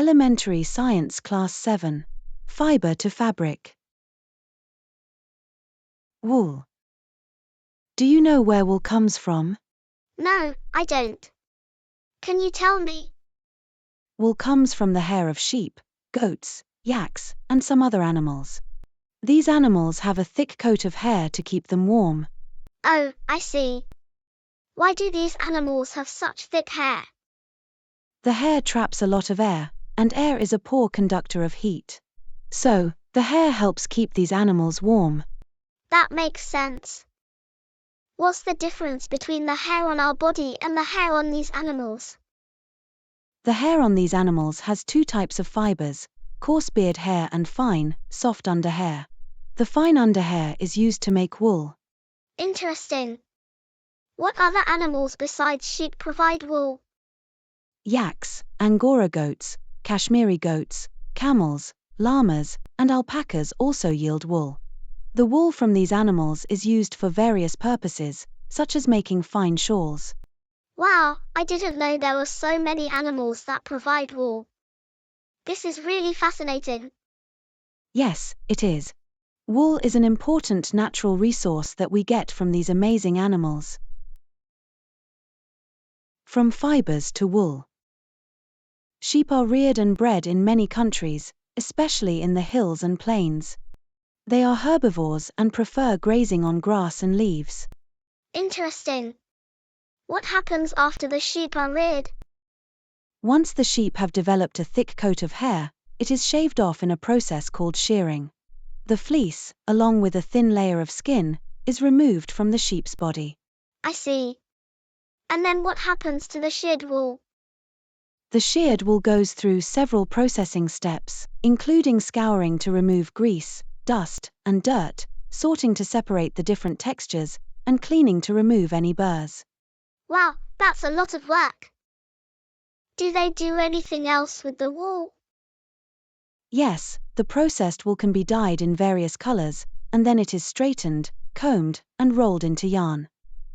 Elementary Science Class 7. Fibre to fabric. Wool. Do you know where wool comes from? No, I don't. Can you tell me? Wool comes from the hair of sheep, goats, yaks, and some other animals. These animals have a thick coat of hair to keep them warm. Oh, I see. Why do these animals have such thick hair? The hair traps a lot of air, and air is a poor conductor of heat. So, the hair helps keep these animals warm. That makes sense. What's the difference between the hair on our body and the hair on these animals? The hair on these animals has two types of fibers, coarse beard hair and fine, soft underhair. The fine underhair is used to make wool. Interesting. What other animals besides sheep provide wool? Yaks, Angora goats, Kashmiri goats, camels, llamas, and alpacas also yield wool. The wool from these animals is used for various purposes, such as making fine shawls. Wow, I didn't know there were so many animals that provide wool. This is really fascinating. Yes, it is. Wool is an important natural resource that we get from these amazing animals. From fibers to wool. Sheep are reared and bred in many countries, especially in the hills and plains. They are herbivores and prefer grazing on grass and leaves. Interesting. What happens after the sheep are reared? Once the sheep have developed a thick coat of hair, it is shaved off in a process called shearing. The fleece, along with a thin layer of skin, is removed from the sheep's body. I see. And then what happens to the sheared wool? The sheared wool goes through several processing steps, including scouring to remove grease, dust, and dirt, sorting to separate the different textures, and cleaning to remove any burrs. Wow, that's a lot of work. Do they do anything else with the wool? Yes, the processed wool can be dyed in various colors, and then it is straightened, combed, and rolled into yarn.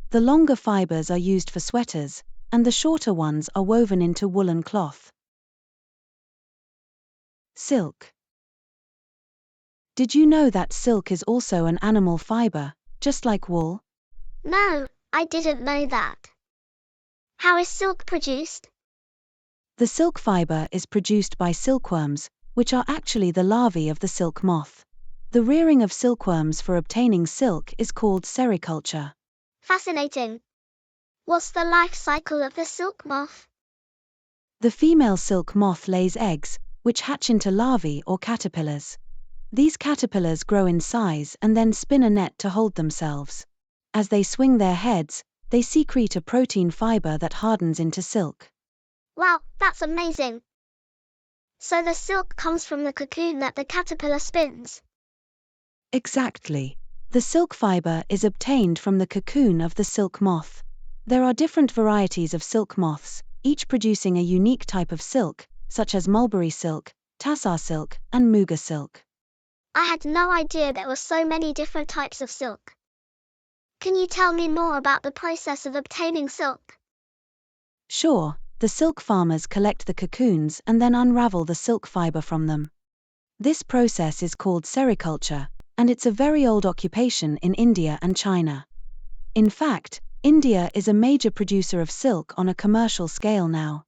The longer fibers are used for sweaters, and the shorter ones are woven into woolen cloth. Silk. Did you know that silk is also an animal fiber, just like wool? No, I didn't know that. How is silk produced? The silk fiber is produced by silkworms, which are actually the larvae of the silk moth. The rearing of silkworms for obtaining silk is called sericulture. Fascinating. What's the life cycle of the silk moth? The female silk moth lays eggs, which hatch into larvae or caterpillars. These caterpillars grow in size and then spin a net to hold themselves. As they swing their heads, they secrete a protein fiber that hardens into silk. Wow, that's amazing. So the silk comes from the cocoon that the caterpillar spins. Exactly. The silk fiber is obtained from the cocoon of the silk moth. There are different varieties of silk moths, each producing a unique type of silk, such as mulberry silk, tassar silk, and muga silk. I had no idea there were so many different types of silk. Can you tell me more about the process of obtaining silk? Sure, the silk farmers collect the cocoons and then unravel the silk fiber from them. This process is called sericulture, and it's a very old occupation in India and China. In fact, India is a major producer of silk on a commercial scale now.